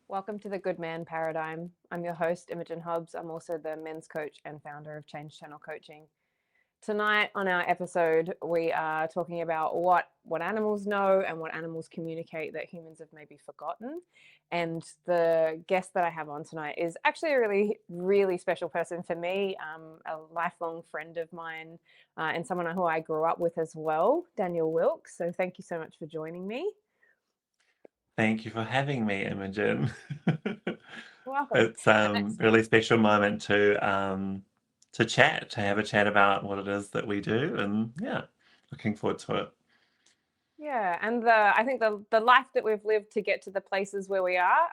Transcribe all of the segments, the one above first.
Welcome to the Good Man Paradigm. I'm your host, Imogen Hobbs. I'm also the men's coach and founder of Change Channel Coaching. Tonight on our episode, we are talking about what animals know and what animals communicate that humans have maybe forgotten. And the guest that I have on tonight is actually a really, really special person for me, a lifelong friend of mine, and someone who I grew up with as well, Daniel Wilks. So thank you so much for joining me. Thank you for having me, Imogen. Welcome. It's really special moment to chat, to have a chat about what it is that we do, and yeah, looking forward to it. Yeah, and I think the life that we've lived to get to the places where we are,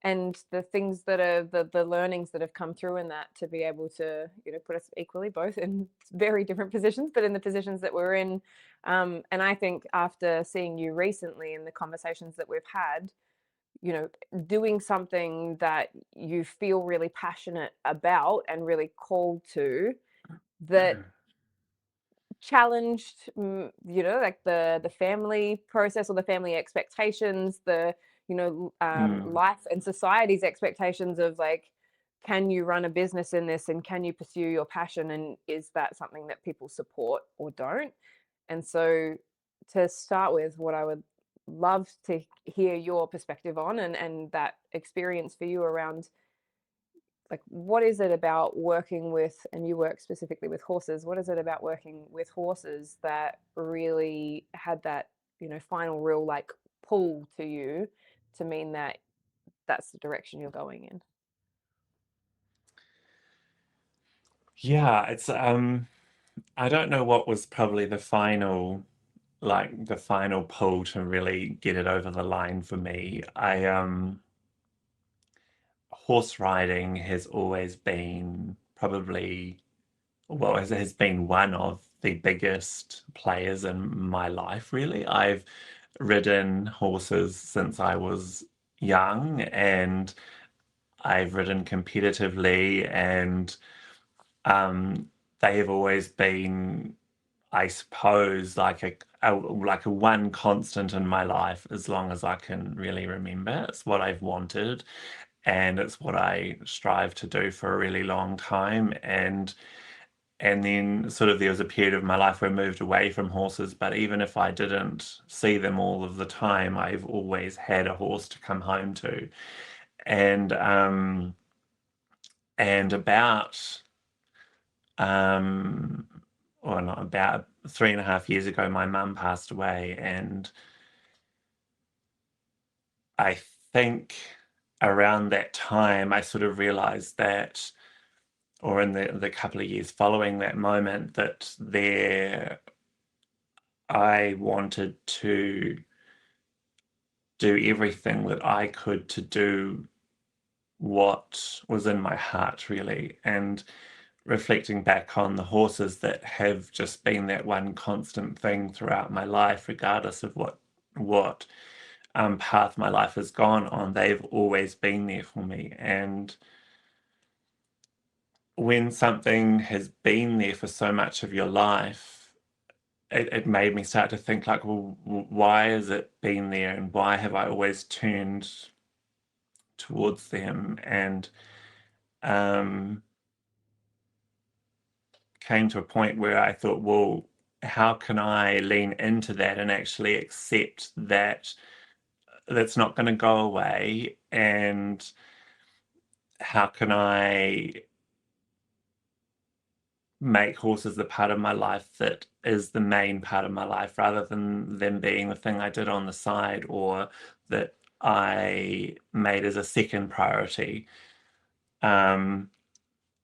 and the things that are the learnings that have come through in that to be able to put us equally both in very different positions, but in the positions that we're in. And I think after seeing you recently in the conversations that we've had, doing something that you feel really passionate about and really called to, that challenged, like the family process or the family expectations, Mm. life and society's expectations of, like, can you run a business in this, and can you pursue your passion, and is that something that people support or don't? And so, to start with, what I would love to hear your perspective on, and that experience for you around, like, what is it about working with, and you work specifically with horses, what is it about working with horses that really had that final real, like, pull to you to mean that that's the direction you're going in? Yeah, it's I don't know what was probably the final pull to really get it over the line for me. Horse riding has always been probably, well, has been one of the biggest players in my life, really. I've ridden horses since I was young, and I've ridden competitively, and um, they have always been, I suppose, like a one constant in my life as long as I can really remember. It's what I've wanted, and it's what I strive to do for a really long time. And then sort of there was a period of my life where I moved away from horses, but even if I didn't see them all of the time, I've always had a horse to come home to. And about um or not about 3.5 years ago, my mum passed away, and I think around that time I sort of realized that, or in the couple of years following that moment, that I wanted to do everything that I could to do what was in my heart, really. And reflecting back on the horses that have just been that one constant thing throughout my life, regardless of what path my life has gone on, they've always been there for me. And when something has been there for so much of your life, it made me start to think, like, well, why has it been there, and why have I always turned towards them? And um, came to a point where I thought, well, how can I lean into that and actually accept that that's not going to go away? And how can I make horses the part of my life that is the main part of my life, rather than them being the thing I did on the side, or that I made as a second priority? Um,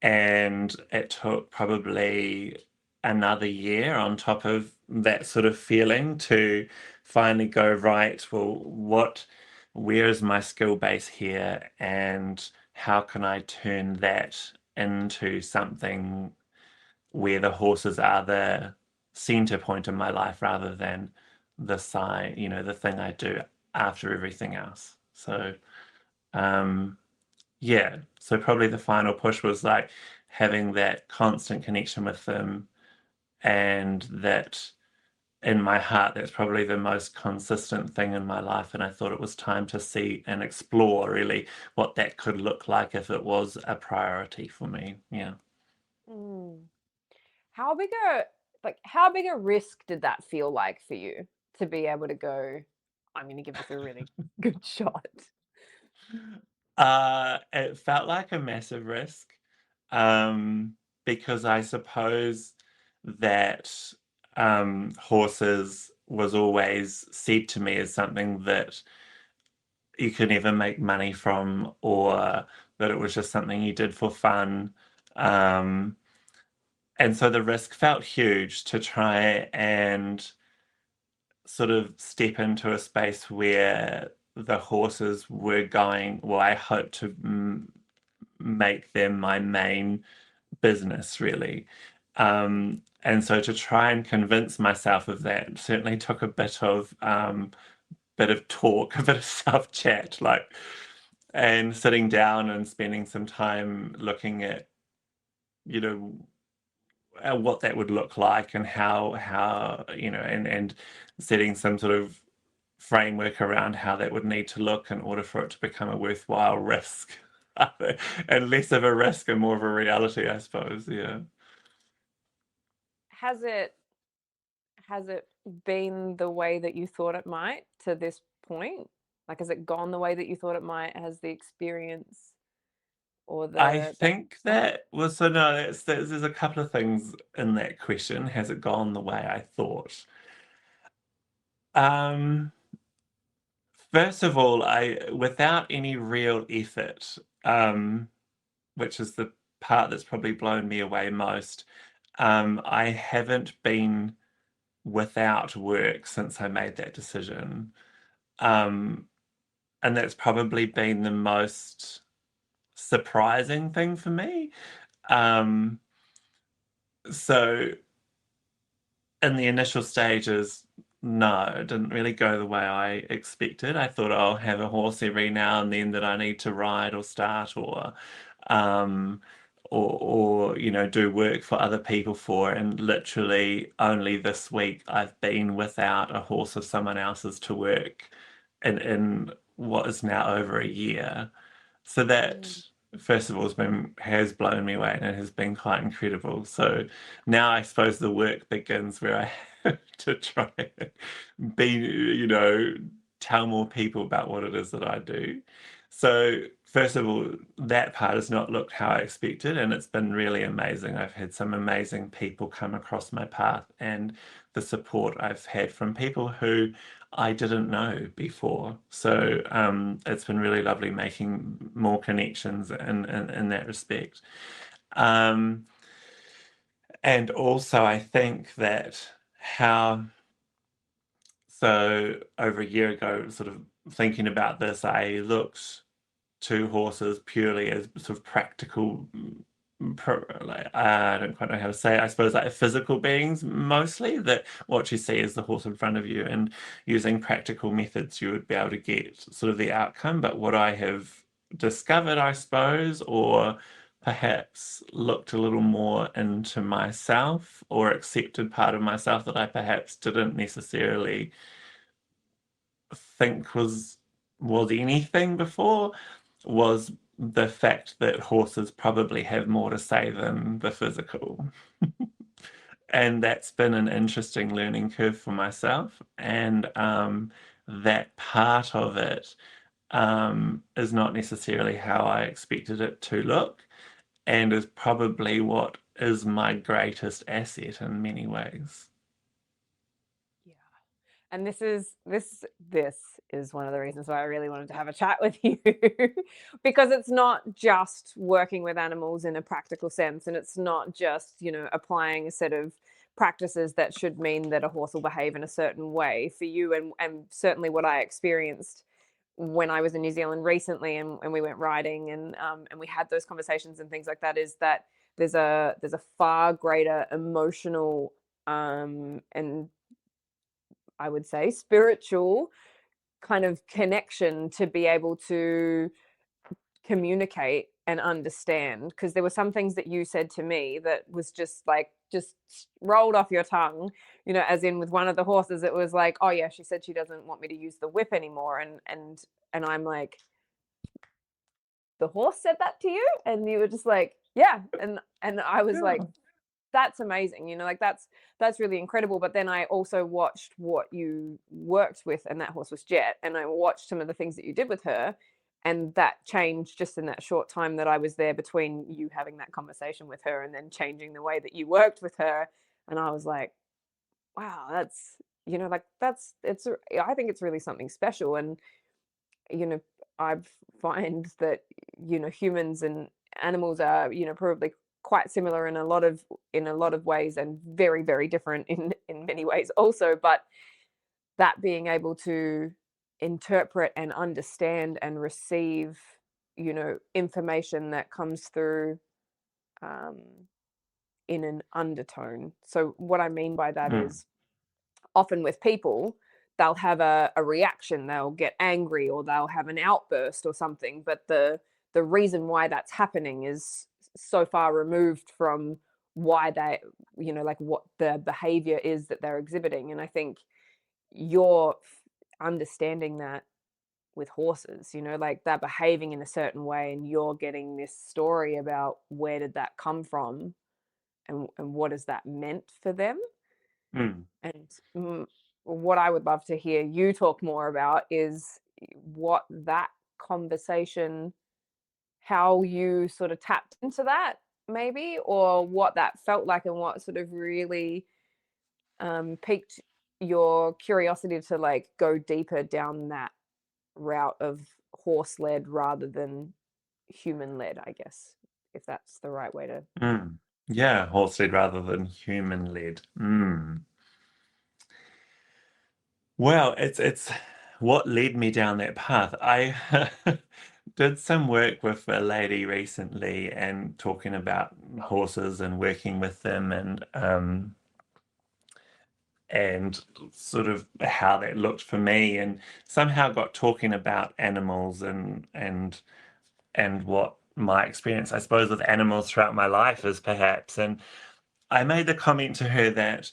and it took probably another year on top of that sort of feeling to finally go, right, well, where is my skill base here, and how can I turn that into something where the horses are the center point of my life, rather than the side, the thing I do after everything else. So um yeah, so probably the final push was like having that constant connection with them, and that in my heart, that's probably the most consistent thing in my life. And I thought it was time to see and explore really what that could look like if it was a priority for me. Yeah. Mm. How big a how big a risk did that feel like for you to be able to go, I'm gonna give this a really good shot? It felt like a massive risk, um, because I suppose that horses was always said to me as something that you could never make money from, or that it was just something you did for fun. Um, and so the risk felt huge to try and sort of step into a space where the horses were going, well, I hope to make them my main business, really. And so to try and convince myself of that certainly took a bit of talk, a bit of self chat, like, and sitting down and spending some time looking at, you know, what that would look like and how and setting some sort of framework around how that would need to look in order for it to become a worthwhile risk. And less of a risk and more of a reality, I suppose. Yeah. Has it has it been the way that you thought it might to this point? Like, has it gone the way that you thought it might? Has the experience or I the think that was so no, there's a couple of things in that question. Has it gone the way I thought? Um, First of all, I without any real effort, which is the part that's probably blown me away most. I haven't been without work since I made that decision. Um, and that's probably been the most surprising thing for me. Um, so in the initial stages, no, it didn't really go the way I expected. I thought I'll have a horse every now and then that I need to ride or start um, or do work for other people for. And literally only this week I've been without a horse of someone else's to work in what is now over a year. So that, Mm. first of all, has blown me away and it has been quite incredible. So now I suppose the work begins where I have to try and tell more people about what it is that I do. So first of all, that part has not looked how I expected, and it's been really amazing. I've had some amazing people come across my path, and the support I've had from people who I didn't know before. So it's been really lovely making more connections in that respect. Um, and also, I think that how, so over a year ago, sort of thinking about this, I looked to horses purely as sort of practical, like, I don't quite know how to say it. I suppose like physical beings mostly, that what you see is the horse in front of you, and using practical methods you would be able to get sort of the outcome. But what I have discovered, I suppose, or perhaps looked a little more into myself or accepted part of myself that I perhaps didn't necessarily think was anything before, was the fact that horses probably have more to say than the physical. And that's been an interesting learning curve for myself. And that part of it is not necessarily how I expected it to look, and is probably what is my greatest asset in many ways. Yeah. And this is one of the reasons why I really wanted to have a chat with you because it's not just working with animals in a practical sense, and it's not just, applying a set of practices that should mean that a horse will behave in a certain way for you, and certainly what I experienced when I was in New Zealand recently, and we went riding, and we had those conversations and things like that, is that there's a far greater emotional, and I would say spiritual kind of connection to be able to communicate and understand, because there were some things that you said to me that was just like just rolled off your tongue, as in with one of the horses it was like, oh yeah, she said she doesn't want me to use the whip anymore, and I'm like, the horse said that to you? And you were just like, yeah. And I was like, Yeah. that's amazing, like that's really incredible. But then I also watched what you worked with, and that horse was Jet, and I watched some of the things that you did with her, and that changed just in that short time that I was there between you having that conversation with her and then changing the way that you worked with her. And I was like, wow, that's, like that's it's I think it's really something special. And you know I find that humans and animals are probably quite similar in a lot of ways, and very very different in many ways also. But that being able to interpret and understand and receive information that comes through um, in an undertone. So what I mean by that Mm, is, often with people, they'll have a reaction, they'll get angry or they'll have an outburst or something, but the reason why that's happening is so far removed from why they, like what the behavior is that they're exhibiting. And I think you're understanding that with horses, like they're behaving in a certain way, and you're getting this story about where did that come from, and what has that meant for them. mm, And what I would love to hear you talk more about is what that conversation, how you sort of tapped into that, maybe, or what that felt like, and what sort of really piqued your curiosity to like go deeper down that route of horse led rather than human led, I guess, if that's the right way to. mm. Yeah, horse-led rather than human-led. Well, it's what led me down that path. I did some work with a lady recently and talking about horses and working with them and sort of how that looked for me, and somehow got talking about animals and what my experience, I suppose, with animals throughout my life is perhaps. And I made the comment to her that,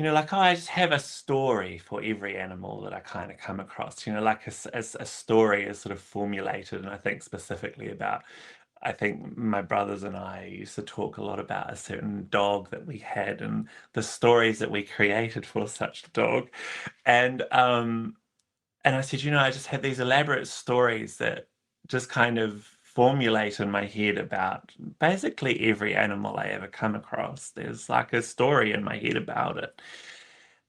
like, oh, I just have a story for every animal that I kind of come across, like a story is sort of formulated. And I think specifically about, I think my brothers and I used to talk a lot about a certain dog that we had and the stories that we created for such dog. And and I said, I just had these elaborate stories that just kind of formulate in my head about basically every animal I ever come across. There's like a story in my head about it.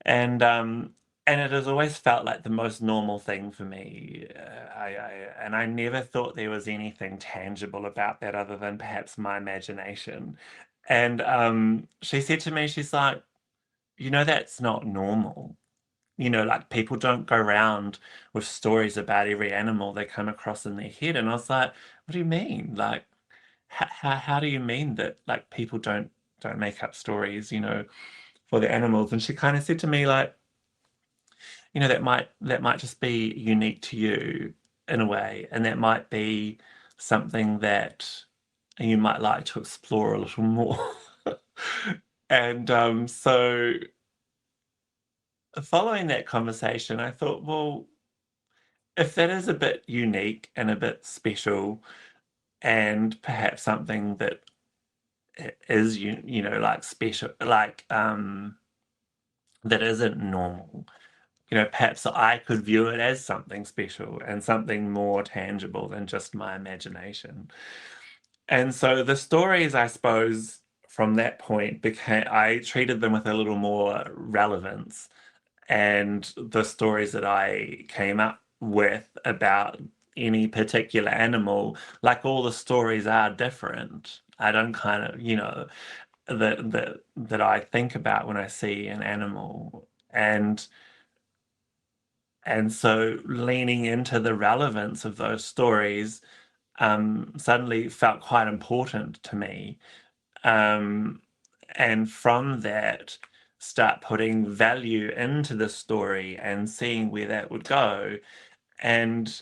And and it has always felt like the most normal thing for me. And I never thought there was anything tangible about that other than perhaps my imagination. And she said to me, she's like, that's not normal. Like people don't go around with stories about every animal they come across in their head. And I was like, what do you mean? Like, how do you mean that like people don't make up stories, for the animals? And she kind of said to me like, that might just be unique to you in a way, and that might be something that you might like to explore a little more. And so following that conversation, I thought, well, if that is a bit unique and a bit special, and perhaps something that is like special, like that isn't normal, perhaps I could view it as something special and something more tangible than just my imagination. And so the stories, I suppose, from that point became, I treated them with a little more relevance. And the stories that I came up with about any particular animal, like all the stories are different. I don't kind of, that I think about when I see an animal. And so leaning into the relevance of those stories suddenly felt quite important to me. Um, and from that, start putting value into the story and seeing where that would go. And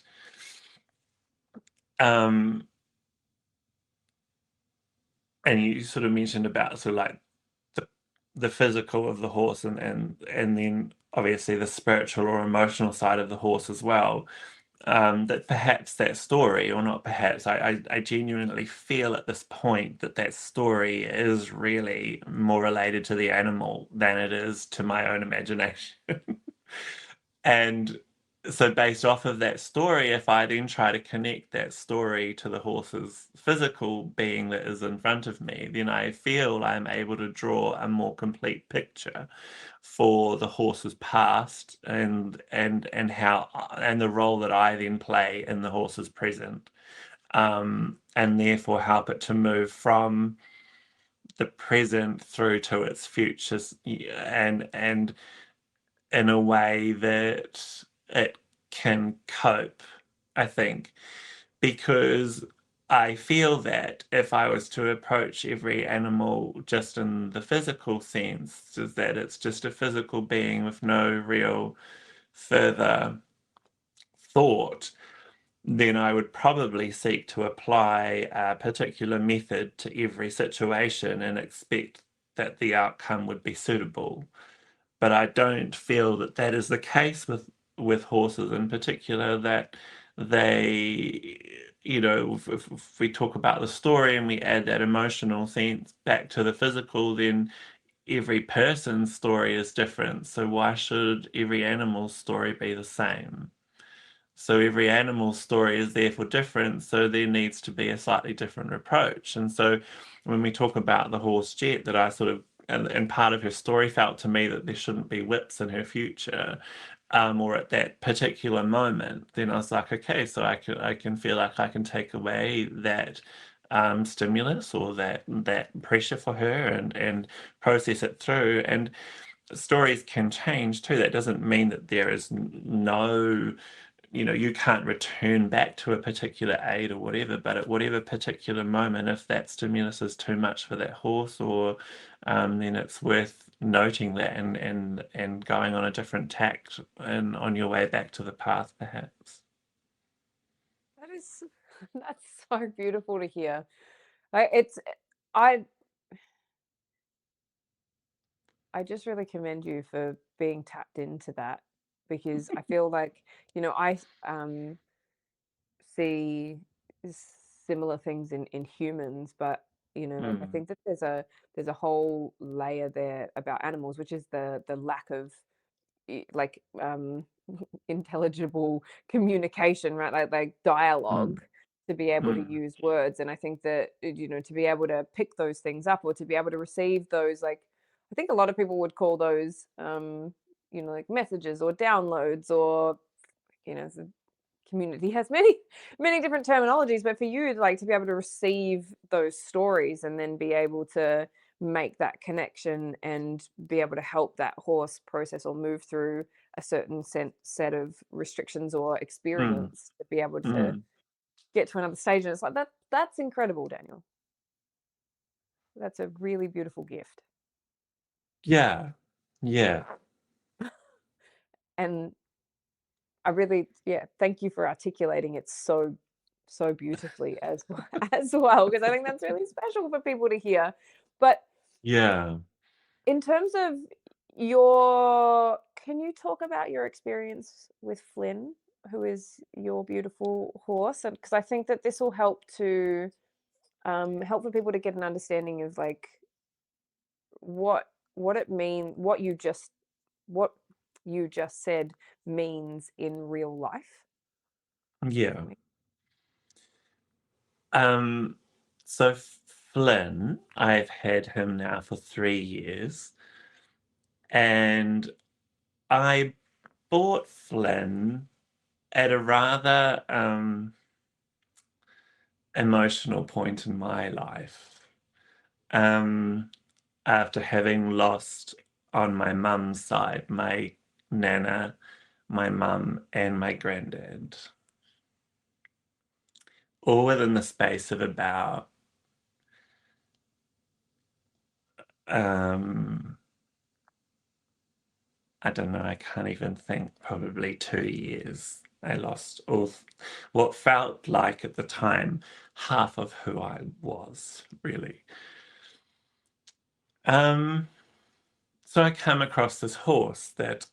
um, And you sort of mentioned about sort of like the the physical of the horse, and then obviously the spiritual or emotional side of the horse as well. That perhaps that story, or not perhaps, I genuinely feel at this point that that story is really more related to the animal than it is to my own imagination. And so, based off of that story, if I then try to connect that story to the horse's physical being that is in front of me, then I feel I'm able to draw a more complete picture for the horse's past, and how and the role that I then play in the horse's present, and therefore help it to move from the present through to its futures, and in a way that it can cope, I think, because I feel that if I was to approach every animal just in the physical sense, is that it's just a physical being with no real further thought, then I would probably seek to apply a particular method to every situation and expect that the outcome would be suitable. But I don't feel that that is the case with horses in particular, that they, if we talk about the story and we add that emotional sense back to the physical, then every person's story is different. So why should every animal's story be the same? So every animal's story is therefore different, so there needs to be a slightly different approach. And so when we talk about the horse Jet, that I sort of, and part of her story felt to me that there shouldn't be whips in her future, or at that particular moment, then I was like, okay, so I can feel like I can take away that stimulus, or that pressure for her, and process it through. And stories can change too. That doesn't mean that there is no, you can't return back to a particular aid or whatever, but at whatever particular moment, if that stimulus is too much for that horse, or then it's worth noting that, and going on a different tact and on your way back to the path, perhaps. That is that's so beautiful to hear. It's I I just really commend you for being tapped into that, because I feel like, I see similar things in humans, but I Mm, think that there's a whole layer there about animals, which is the lack of like intelligible communication, right? Like mm, dialogue, to be able to mm, use words. And I think that to be able to pick those things up, or to be able to receive those, like, I think a lot of people would call those like messages or downloads, or the community has many many different terminologies, but for you, like, to be able to receive those stories and then be able to make that connection and be able to help that horse process or move through a certain set of restrictions or mm, experience, to be able to mm. get to another stage. And it's like, that's incredible, Daniel. That's a really beautiful gift. Yeah, yeah, And I really, yeah, thank you for articulating it so beautifully as as well, because I think that's really special for people to hear. But yeah, in terms of your, can you talk about your experience with Flynn, who is your beautiful horse? And because I think that this will help to help for people to get an understanding of, like, what what you just said means in real life. yeah. Um, so Flynn, I've had him now for 3 years, and I bought Flynn at a rather emotional point in my life. Um, After having lost on my mum's side, my nana, my mum, and my granddad, all within the space of about um, I don't know, I can't even think, probably 2 years. I lost what felt like at the time half of who I was, really. Um, so I came across this horse that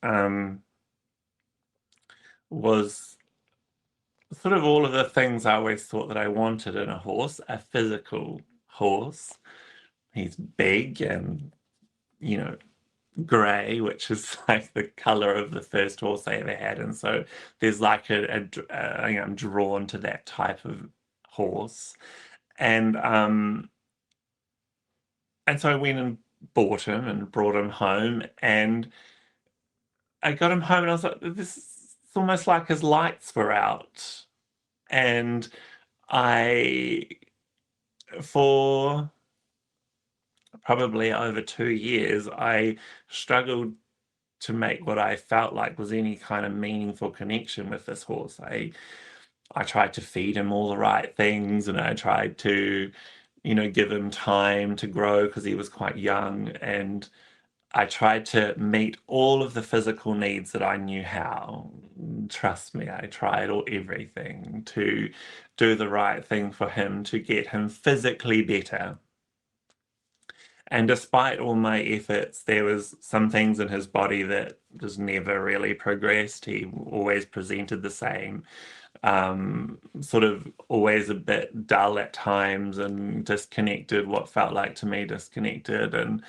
was sort of all of the things I always thought that I wanted in a horse, a physical horse. He's big and, you know, grey, which is like the color of the first horse I ever had. And so there's like I'm drawn to that type of horse. And um and so I went and bought him and brought him home, and I got him home and I was like, this is it's almost like his lights were out. And I for probably over 2 years, I struggled to make what I felt like was any kind of meaningful connection with this horse. I tried to feed him all the right things, and I tried to, give him time to grow because he was quite young, and I tried to meet all of the physical needs that I knew how. Trust me, I tried everything to do the right thing for him to get him physically better. And despite all my efforts, there was some things in his body that just never really progressed. He always presented the same, sort of always a bit dull at times and disconnected, what felt like to me disconnected. And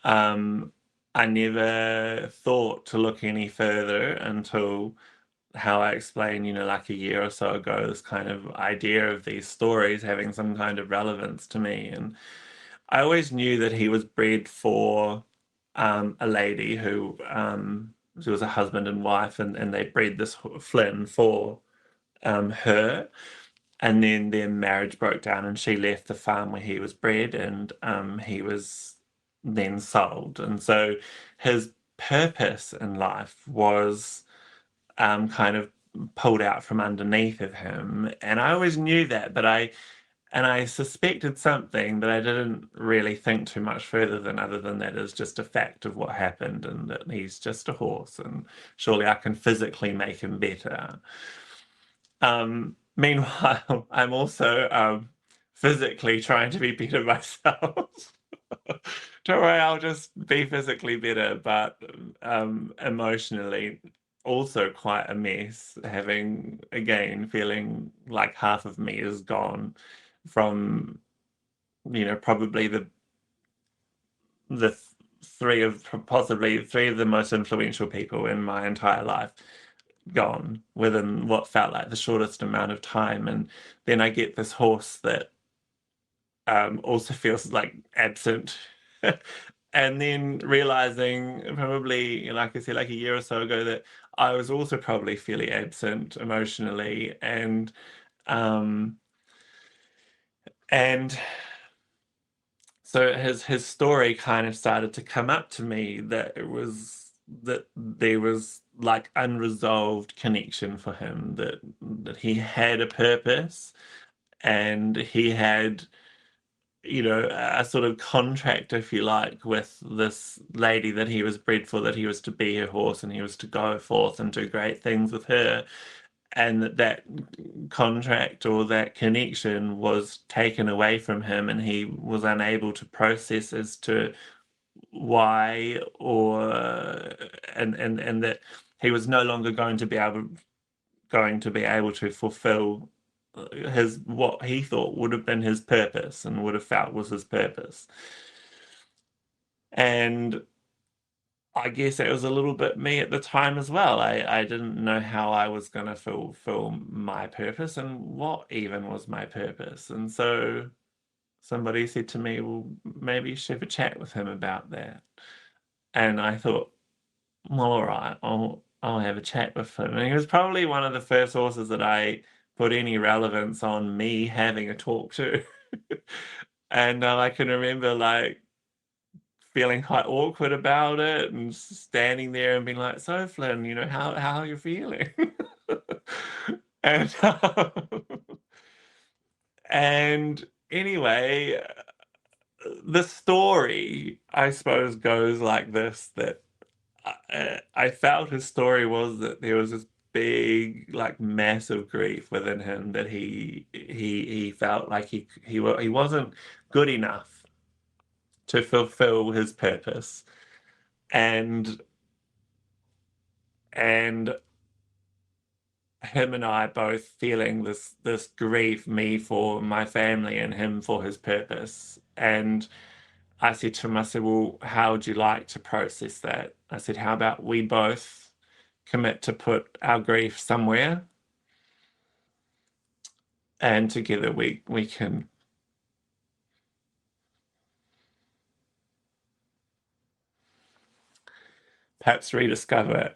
um, I never thought to look any further until how I explained, like a year or so ago, this kind of idea of these stories having some kind of relevance to me. And I always knew that he was bred for a lady who she was a husband and wife, and they bred this Flynn for her. And then their marriage broke down, and she left the farm where he was bred, and he was then sold. And so his purpose in life was kind of pulled out from underneath of him. And I always knew that, and I suspected something, but I didn't really think too much further than other than that is just a fact of what happened, and that he's just a horse, and surely I can physically make him better. Meanwhile, I'm also physically trying to be better myself. Don't worry, I'll just be physically better, but emotionally also quite a mess, having again feeling like half of me is gone from, probably the possibly three of the most influential people in my entire life gone within what felt like the shortest amount of time. And then I get this horse that also feels like absent. And then realizing probably, like I said, like a year or so ago, that I was also probably fairly absent emotionally. Um and so his story kind of started to come up to me, that there was like unresolved connection for him, that he had a purpose, and he had, a sort of contract, if you like, with this lady that he was bred for, that he was to be her horse and he was to go forth and do great things with her. And that contract or that connection was taken away from him, and he was unable to process as to why, or and that he was no longer going to be able to fulfill his what he thought would have been his purpose and would have felt was his purpose. And I guess it was a little bit me at the time as well. I didn't know how I was going to fulfill my purpose, and what even was my purpose. And so somebody said to me, well, maybe you should have a chat with him about that. And I thought, well, all right, I'll have a chat with him. And he was probably one of the first horses that I put any relevance on me having a talk to. And I can remember like feeling quite awkward about it and standing there and being like, so Flynn, how are you feeling? and and anyway, the story, I suppose, goes like this, that I felt his story was that there was this big, like massive grief within him, that he felt like he wasn't good enough to fulfill his purpose. And and him and I both feeling this grief, me for my family and him for his purpose. And I said to him, I said, well, how would you like to process that? I said, how about we both commit to put our grief somewhere, and together we can perhaps rediscover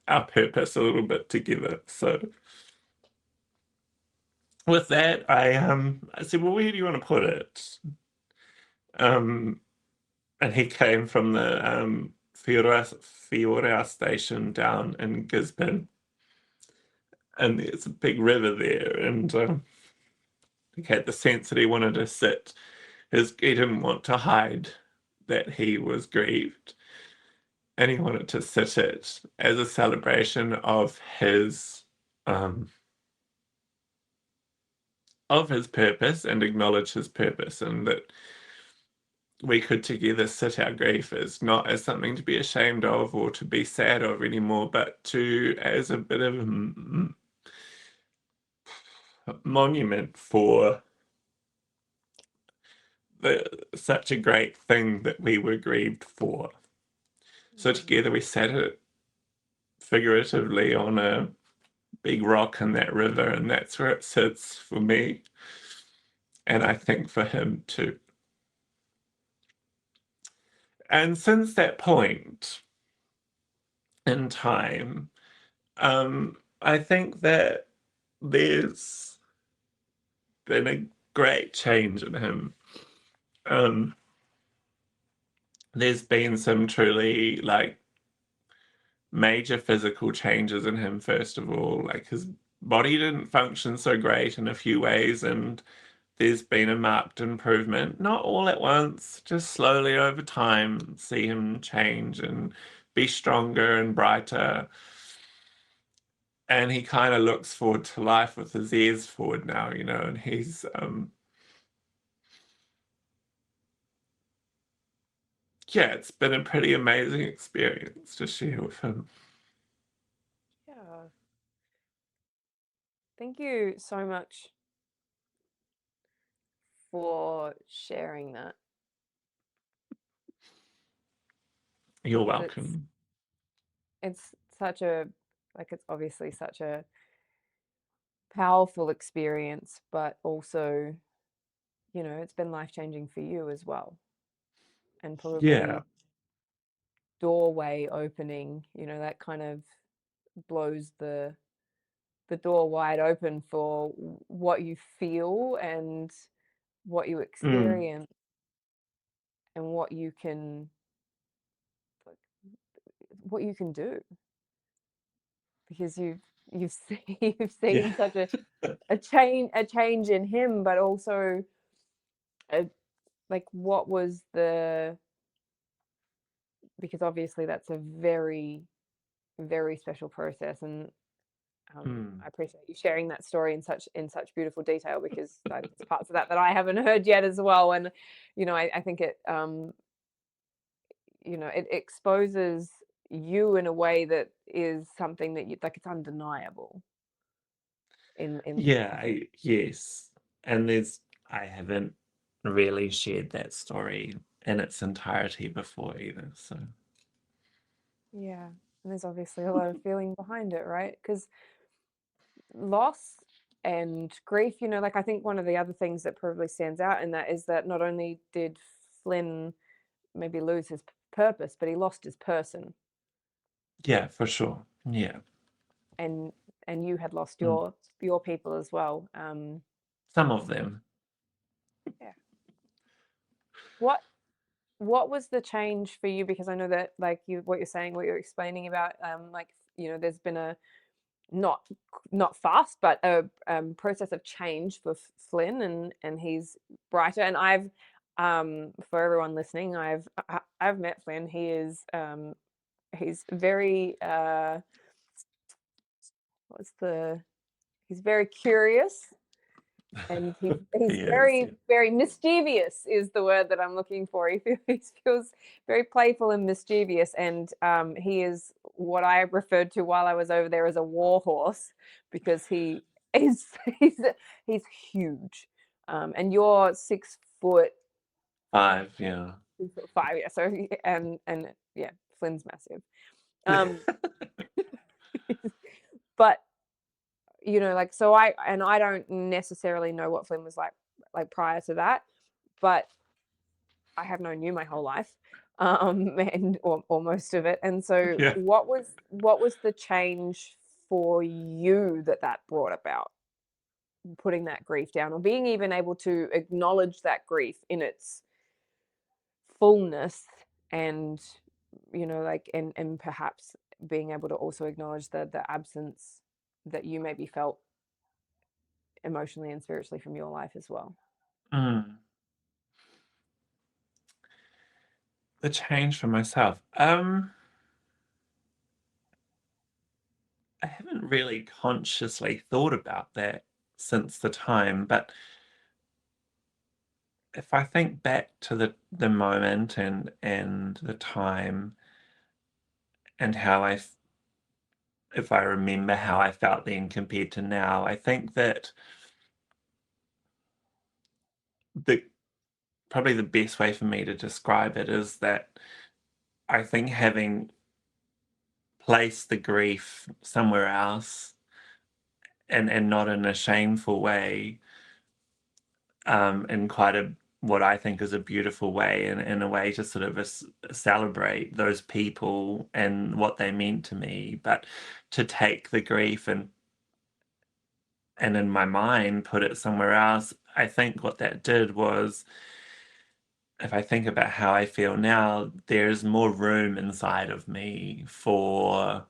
our purpose a little bit together. So with that, I said, well, where do you want to put it? And he came from the Fiora station down in Gisborne, and there's a big river there, and he had the sense that he wanted to sit. He didn't want to hide that he was grieved, and he wanted to sit it as a celebration um, of his purpose and acknowledge his purpose, and that we could together sit our grief as not as something to be ashamed of or to be sad of anymore, but to as a bit of a monument for such a great thing that we were grieved for. So together we sat it figuratively on a big rock in that river, and that's where it sits for me, and I think for him too. And since that point in time, I think that there's been a great change in him. Um, there's been some truly like major physical changes in him, first of all. Like his body didn't function so great in a few ways, and there's been a marked improvement, not all at once, just slowly over time, see him change and be stronger and brighter. And he kind of looks forward to life with his ears forward now, and he's yeah, it's been a pretty amazing experience to share with him. Yeah. Thank you so much for sharing that. You're Because welcome. it's such a it's obviously such a powerful experience, but also, it's been life-changing for you as well. And Yeah. probably doorway opening, that kind of blows the door wide open for what you feel and what you Mm. experience and like, what you can do, because you've seen, you've Yeah. seen such a change in him, but also a, what was the, because obviously that's a very, very special process. And Mm. I appreciate you sharing that story in such beautiful detail, because there's parts of that I haven't heard yet as well. And I think it exposes you in a way that is something that it's undeniable in Yeah, I think. yes. And I haven't really shared that story in its entirety before either. So, Yeah, and there's obviously a lot of feeling behind it, right? Because loss and grief, I think one of the other things that probably stands out in that is that not only did Flynn maybe lose his purpose, but he lost his person. yeah, for sure. Yeah. and and you had lost Mm. your people as well. Some of them. Yeah. what what was the change for you? Because I know that, what you're saying, what you're explaining about, there's been a not not fast, but a process of change for Flynn, and he's brighter. And for everyone listening, I've met Flynn. He's very what's the he's very curious. and he's He is, yeah. very, very mischievous is the word that I'm looking for. He feels very playful and mischievous, and he is what I referred to while I was over there as a war horse, because he is he's huge, and you're 6 foot 5, yeah. 5, yeah. So and yeah, Flynn's massive. Um, but like, so I don't necessarily know what Flynn was like prior to that, but I have known you my whole life, and or most of it. And so, Yeah. what was the change for you that brought about, putting that grief down, or being even able to acknowledge that grief in its fullness, and like, and perhaps being able to also acknowledge the absence that you maybe felt emotionally and spiritually from your life as well. Mm. The change for myself. I haven't really consciously thought about that since the time, but if I think back to the moment and the time and if I remember how I felt then compared to now, I think that the probably the best way for me to describe it is that I think having placed the grief somewhere else and not in a shameful way, in quite a what I think is a beautiful way, and in a way to sort of celebrate those people and what they meant to me, but to take the grief and in my mind put it somewhere else. I think what that did was, if I think about how I feel now, there's more room inside of me for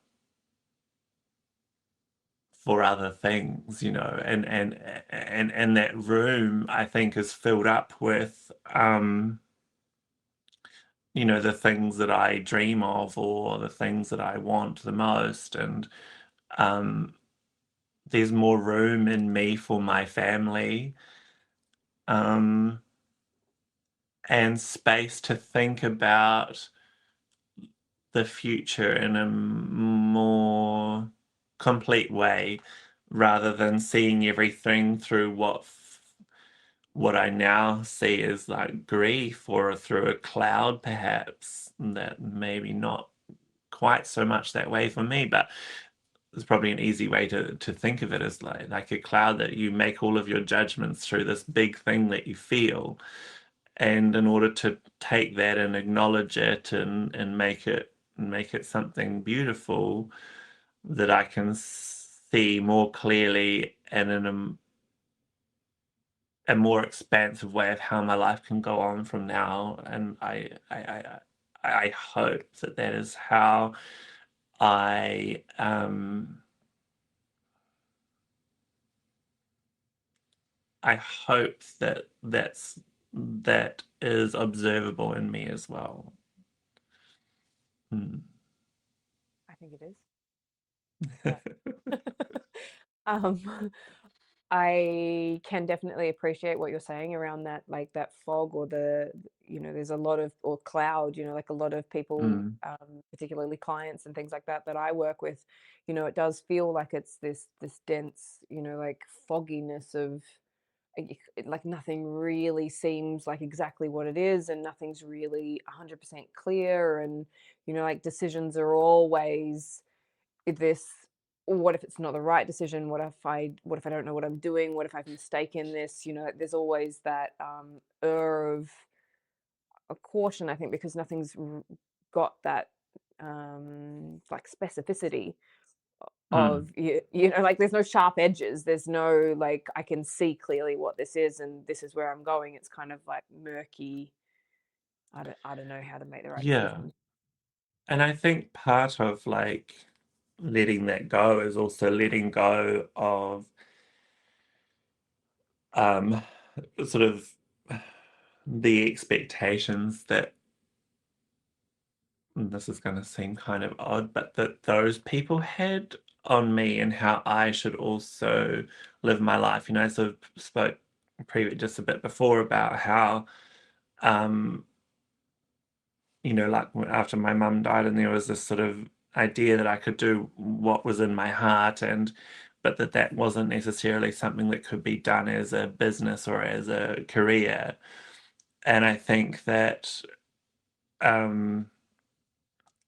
other things, and that room I think is filled up with the things that I dream of or the things that I want the most. And um, there's more room in me for my family, um, and space to think about the future in a more complete way rather than seeing everything through what I now see as like grief or through a cloud, perhaps, that maybe not quite so much that way for me, but it's probably an easy way to think of it as like a cloud that you make all of your judgments through this big thing that you feel. And in order to take that and acknowledge it and make it something beautiful that I can see more clearly and in a more expansive way of how my life can go on from now. And I hope that that is how I I hope that that is observable in me as well. Mm. I think it is. Yeah. um I can definitely appreciate what you're saying around that, like that fog, or there's a lot of, or cloud, like a lot of people, Mm. particularly clients and things like that I work with, it does feel like it's this dense, like fogginess of, like nothing really seems like exactly what it is, and nothing's really 100% clear, and like decisions are always this, what if it's not the right decision, what if I don't know what I'm doing, what if I've mistaken this, there's always that of a caution, I think, because nothing's got that like specificity Mm. of, like there's no sharp edges, there's no like I can see clearly what this is and this is where I'm going. It's kind of like murky. I don't know how to make the right Yeah. decision. And I think part of like letting that go is also letting go of um sort of the expectations that, and this is going to seem kind of odd, but that those people had on me and how I should also live my life. I sort of spoke just a bit before about how, um, like after my mum died, and there was this sort of idea that I could do what was in my heart, but that wasn't necessarily something that could be done as a business or as a career. And I think that um,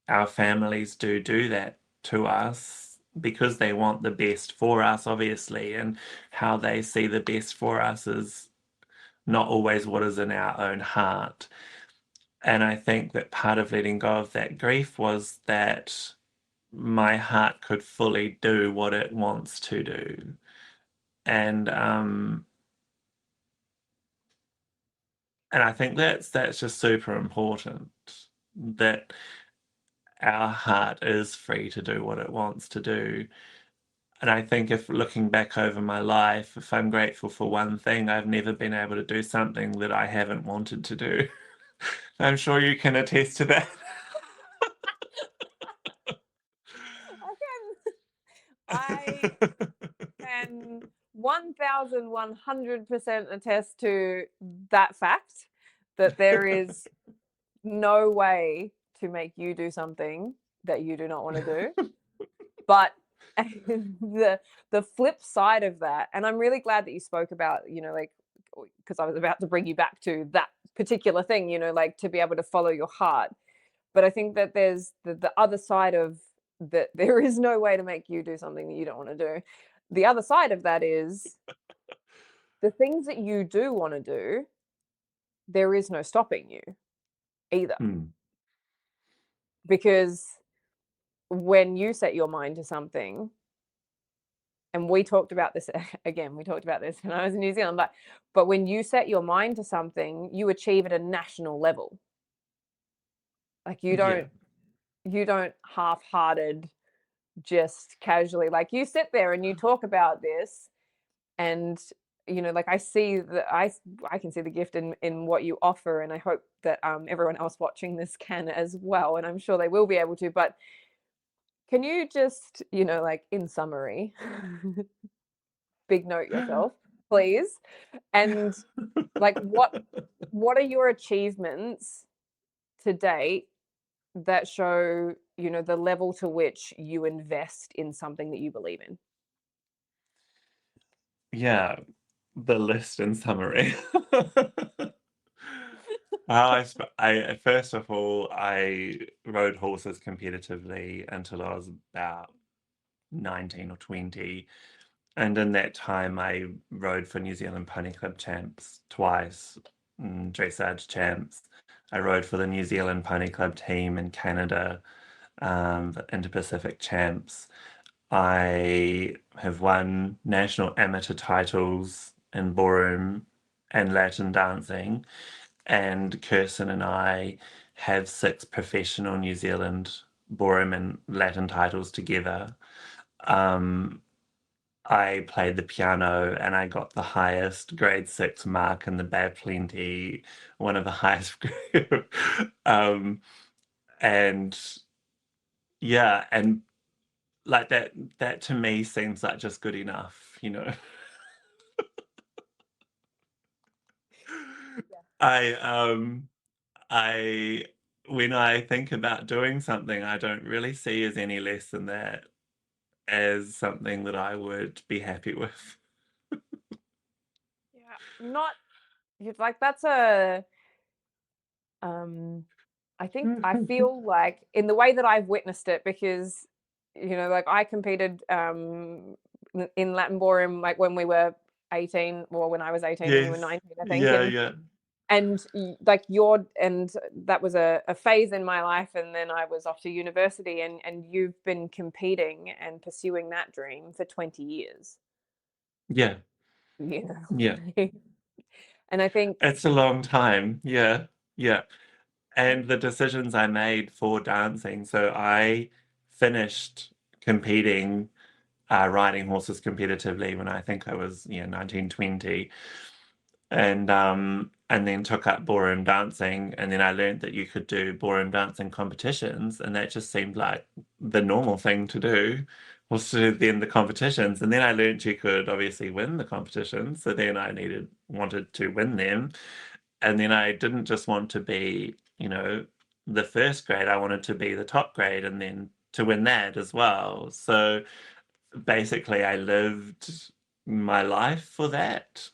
our families do that to us because they want the best for us, obviously, and how they see the best for us is not always what is in our own heart. And I think that part of letting go of that grief was that my heart could fully do what it wants to do. And I think that's just super important, that our heart is free to do what it wants to do. And I think if looking back over my life, if I'm grateful for one thing, I've never been able to do something that I haven't wanted to do. I'm sure you can attest to that. I can 1100% attest to that fact, that there is no way to make you do something that you do not want to do. But the flip side of that, and I'm really glad that you spoke about, like, because I was about to bring you back to that particular thing, like to be able to follow your heart. But I think that there's the other side of that, there is no way to make you do something that you don't want to do. The other side of that is the things that you do want to do, there is no stopping you either. Hmm. Because when you set your mind to something, and we talked about this again, we talked about this when I was in New Zealand, but when you set your mind to something, you achieve at a national level. Like Yeah. you don't half-hearted just casually, like you sit there and you talk about this, and like I can see the gift in what you offer, and I hope that everyone else watching this can as well, and I'm sure they will be able to. But can you just, like in summary, big note yourself, please, and like what are your achievements to date that show, the level to which you invest in something that you believe in? Yeah, the list in summary. First of all, I rode horses competitively until I was about 19 or 20. And in that time, I rode for New Zealand Pony Club champs twice, dressage champs. I rode for the New Zealand Pony Club team in Canada, the Inter-Pacific champs. I have won national amateur titles in ballroom and Latin dancing, and Kirsten and I have 6 professional New Zealand ballroom and Latin titles together. Um, I played the piano and I got the highest grade 6 mark in the Bad Plenty, one of the highest. um, and yeah, and like that to me seems like just good enough. I I when I think about doing something, I don't really see as any less than that as something that I would be happy with. Yeah, not like that's a um I feel like in the way that I've witnessed it, because like I competed in Latin ballroom, like when we were 18, or when I was 18 and you were Yes. 19, I think. Yeah, and yeah. like and that was a phase in my life, and then I was off to university, and you've been competing and pursuing that dream for 20 years. Yeah. you Yeah. know and I think, It's a long time. Yeah. Yeah. And the decisions I made for dancing. So I finished competing, riding horses competitively when I think I was, 19, 20. And and then took up ballroom dancing, and then I learned that you could do ballroom dancing competitions, and that just seemed like the normal thing to do was to do then the competitions. And then I learned you could obviously win the competitions, so then I wanted to win them. And then I didn't just want to be, the first grade, I wanted to be the top grade and then to win that as well. So basically I lived my life for that.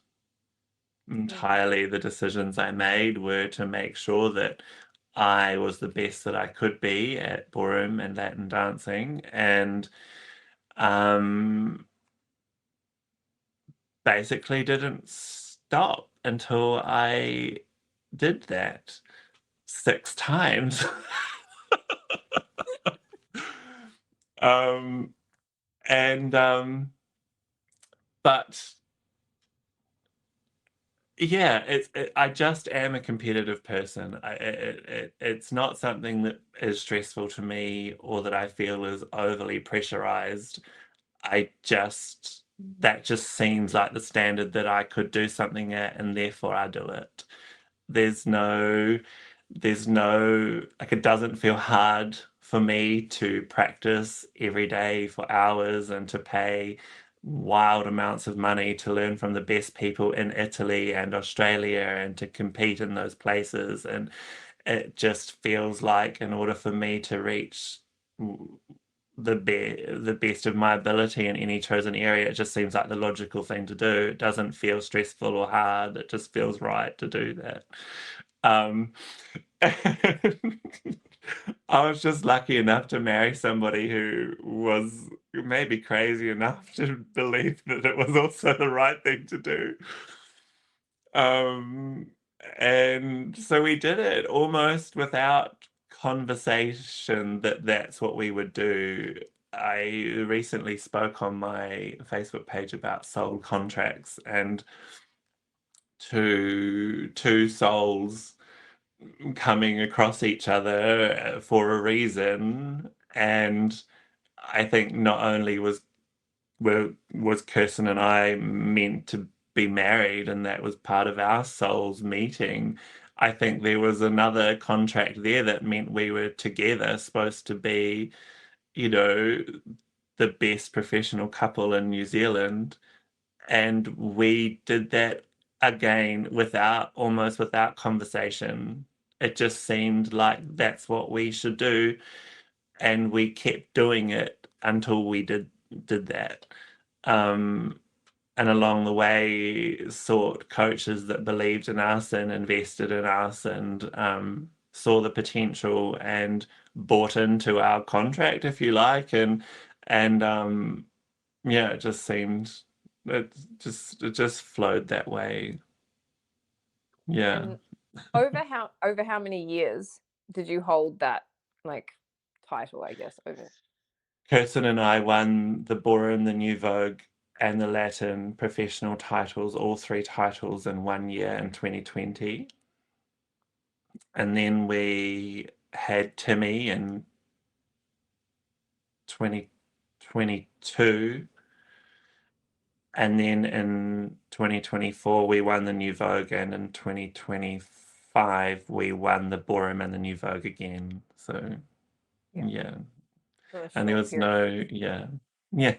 Mm. Entirely the decisions I made were to make sure that I was the best that I could be at ballroom and Latin dancing, and um, basically didn't stop until I did that 6 times. um, and but yeah, I just am a competitive person. It's not something that is stressful to me or that I feel is overly pressurized. I just That just seems like the standard that I could do something at, and therefore I do it. There's no like, it doesn't feel hard for me to practice every day for hours and to pay wild amounts of money to learn from the best people in Italy and Australia and to compete in those places. And it just feels like, in order for me to reach the best of my ability in any chosen area, it just seems like the logical thing to do. It doesn't feel stressful or hard. It just feels right to do that. Um, and I was just lucky enough to marry somebody who was maybe crazy enough to believe that it was also the right thing to do. Um, and so we did it almost without conversation that that's what we would do. I recently spoke on my Facebook page about soul contracts, and two souls coming across each other for a reason. And I think not only was Kirsten and I meant to be married, and that was part of our souls meeting. I think there was another contract there that meant we were together, supposed to be, you know, the best professional couple in New Zealand. And we did that again almost without conversation. It just seemed like that's what we should do, and we kept doing it until we did that. Um, and along the way, sought coaches that believed in us and invested in us, and saw the potential and bought into our contract, if you like. And yeah, it it just flowed that way. Yeah. And over how many years did you hold that, like, title, I guess, over? Kirsten and I won the Ballroom, the New Vogue, and the Latin professional titles, all three titles in 1 year in 2020. And then we had Timmy in 2022. And then in 2024, we won the New Vogue. And in 2025, we won the Ballroom and the New Vogue again. So, Yeah, yeah. for a And there short was period. yeah. Yeah.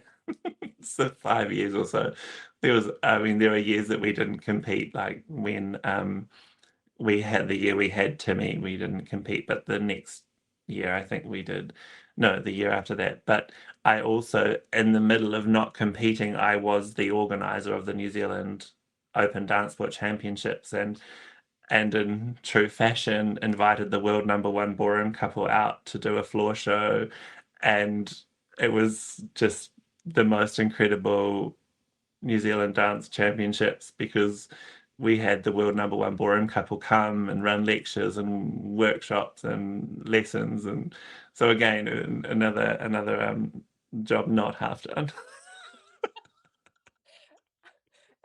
So 5 years or so. I mean, there were years that we didn't compete, like when we had the year we had Timmy, we didn't compete, but the next year I think we did. No, the year after that. But I also, in the middle of not competing, I was the organizer of the New Zealand Open Dance Sport Championships, and in true fashion, invited the world number one ballroom couple out to do a floor show. And it was just the most incredible New Zealand Dance Championships, because we had the world number one ballroom couple come and run lectures and workshops and lessons. And so again, another job not half done.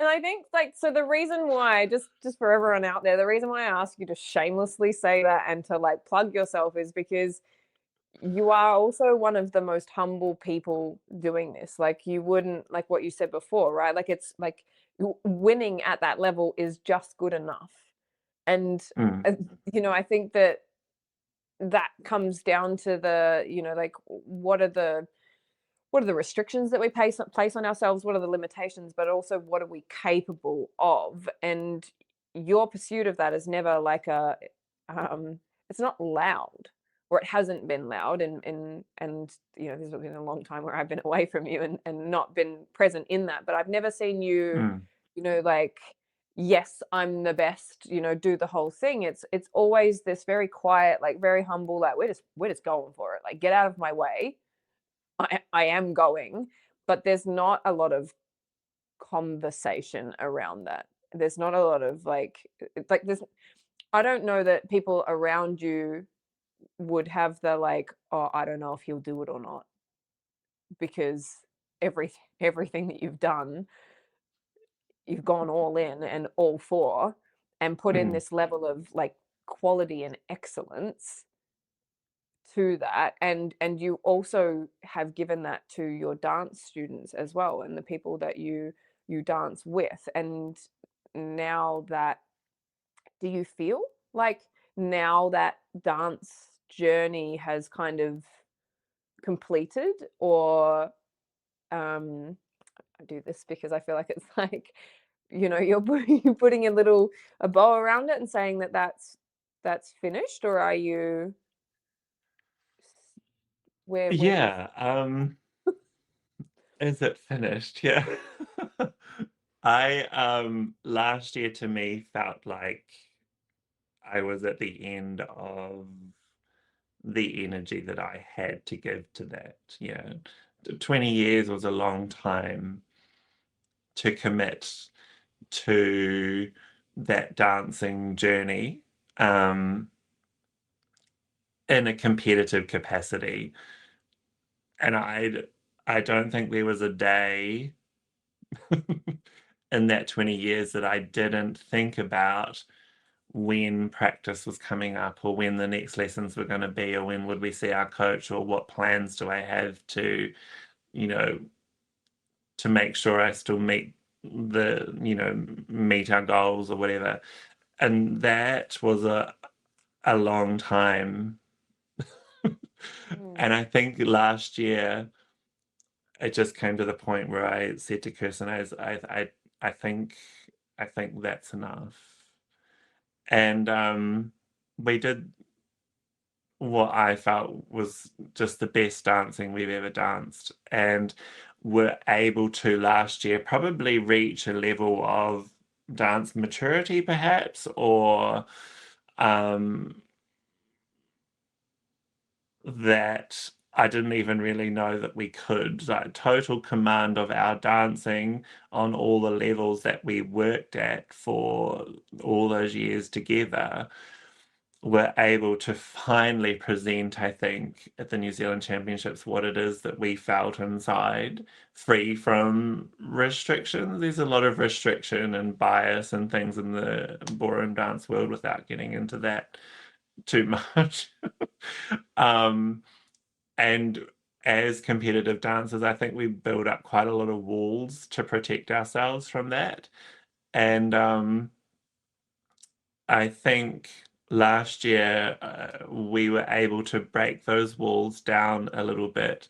And I think, like, so the reason why, just for everyone out there, the reason why I ask you to shamelessly say that and to, like, plug yourself is because you are also one of the most humble people doing this. Like, you wouldn't, like what you said before, right? Like, it's like winning at that level is just good enough. And Mm, I think that that comes down to the, like, what are the restrictions that we place on ourselves? What are the limitations? But also, what are we capable of? And your pursuit of that is never like it's not loud, or it hasn't been loud. And this has been a long time where I've been away from you and not been present in that. But I've never seen you, mm, like, yes, I'm the best, do the whole thing. It's always this very quiet, like very humble, like we're just going for it. Like, get out of my way. I am going, but there's not a lot of conversation around that. There's not a lot of like there's I don't know that people around you would have the like, oh, I don't know if he'll do it or not, because everything that you've gone all in and all for, and put in mm, this level of like quality and excellence to that. And you also have given that to your dance students as well, and the people that you dance with. And now that, do you feel like now that dance journey has kind of completed, or I do this because I feel like it's like, you're putting a bow around it and saying that that's finished, or are you, where do you yeah. Is it finished? Yeah. I last year to me felt like I was at the end of the energy that I had to give to that. Yeah. 20 years was a long time to commit to that dancing journey in a competitive capacity. And I don't think there was a day in that 20 years that I didn't think about when practice was coming up, or when the next lessons were going to be, or when would we see our coach, or what plans do I have to, you know, to make sure I still meet our goals or whatever. And that was a long time. Mm, And I think last year it just came to the point where I said to Kirsten, I think I think that's enough. And we did what I felt was just the best dancing we've ever danced, and were able to last year probably reach a level of dance maturity, perhaps, or um, that I didn't even really know that we could. Like total command of our dancing on all the levels that we worked at for all those years together, were able to finally present, I think, at the New Zealand Championships what it is that we felt inside, free from restrictions. There's a lot of restriction and bias and things in the ballroom dance world without getting into that too much. um, and as competitive dancers, I think we build up quite a lot of walls to protect ourselves from that. And I think last year we were able to break those walls down a little bit,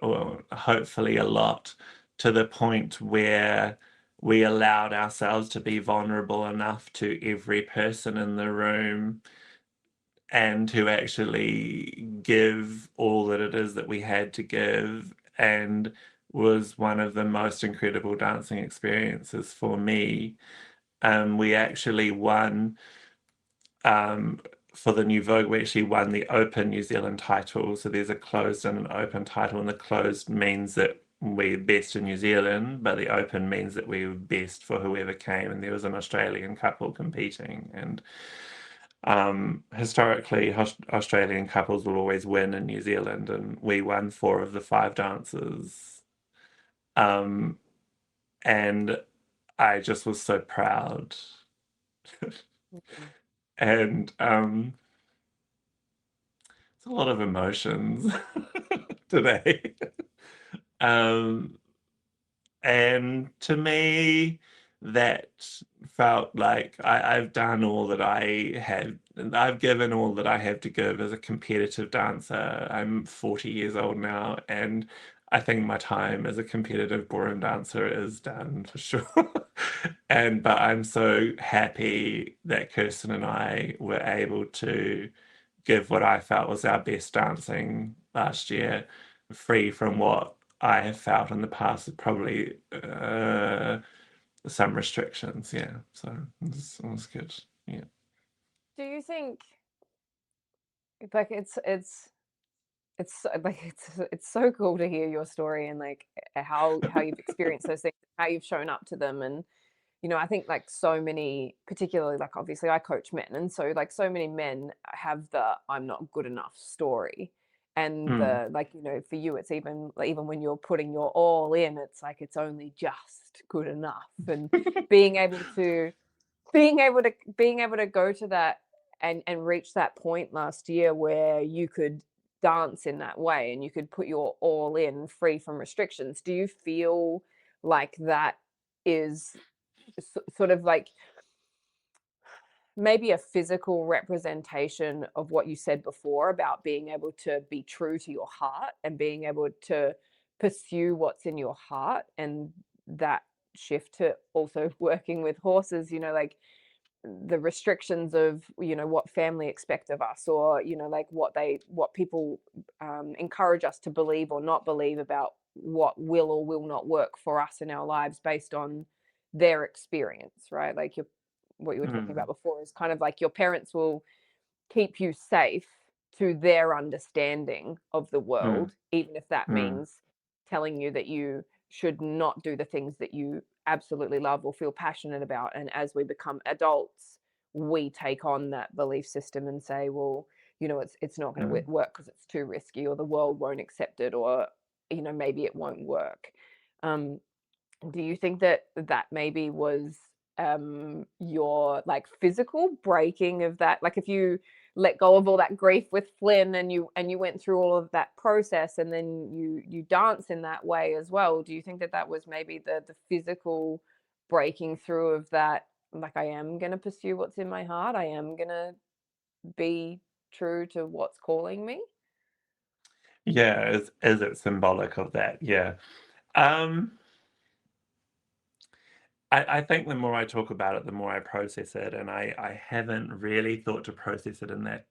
or hopefully a lot, to the point where we allowed ourselves to be vulnerable enough to every person in the room, and to actually give all that it is that we had to give. And was one of the most incredible dancing experiences for me. We actually won um, for the new Vogue. We actually won the Open New Zealand title. So there's a closed and an open title, and the closed means that we're best in New Zealand, but the open means that we were best for whoever came. And there was an Australian couple competing, and historically, Australian couples will always win in New Zealand, and we won four of the five dances. Um, and I just was so proud. mm, And it's a lot of emotions today. Um, and to me, that felt like I've done all that I have, and I've given all that I have to give as a competitive dancer. I'm 40 years old now, and I think my time as a competitive ballroom dancer is done for sure. But I'm so happy that Kirsten and I were able to give what I felt was our best dancing last year, free from what I have felt in the past, probably some restrictions. Yeah, so it was good. Yeah. Do you think like it's so cool to hear your story and like how you've experienced those things, how you've shown up to them, and I think like so many, particularly like obviously I coach men, and so like so many men have the I'm not good enough story. And Mm, the like, for you, it's even like, even when you're putting your all in, it's like it's only just good enough. And being able to being able to go to that and reach that point last year where you could dance in that way and you could put your all in free from restrictions. Do you feel like that is sort of like maybe a physical representation of what you said before about being able to be true to your heart and being able to pursue what's in your heart, and that shift to also working with horses, like the restrictions of what family expect of us, or like what people encourage us to believe or not believe about what will or will not work for us in our lives based on their experience, right? Like what you were talking about mm, before is kind of like your parents will keep you safe to their understanding of the mm, world, even if that mm, means telling you that you should not do the things that you absolutely love or feel passionate about. And as we become adults, we take on that belief system and say, well, it's not going to mm. work because it's too risky, or the world won't accept it, or maybe it won't work. Um, do you think that that maybe was your like physical breaking of that, like if you let go of all that grief with Flynn and you went through all of that process and then you dance in that way as well, do you think that that was maybe the physical breaking through of that, like I am going to pursue what's in my heart, I am going to be true to what's calling me? Yeah, is it symbolic of that? Yeah. Um, I think the more I talk about it, the more I process it, and I haven't really thought to process it in that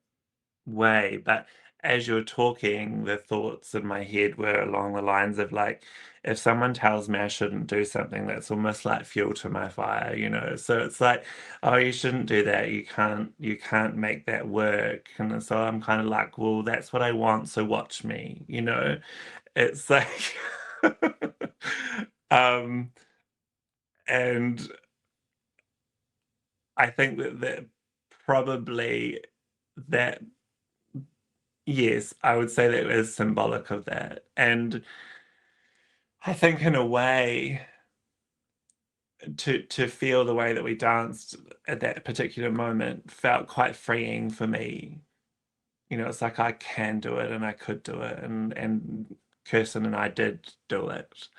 way. But as you're talking, the thoughts in my head were along the lines of like, if someone tells me I shouldn't do something, that's almost like fuel to my fire. So it's like, oh, you shouldn't do that. You can't make that work. And so I'm kind of like, well, that's what I want, so watch me. It's like, um, and I think that probably that yes, I would say that is symbolic of that. And I think in a way, to feel the way that we danced at that particular moment felt quite freeing for me. It's like I can do it and I could do it, and Kirsten and I did do it.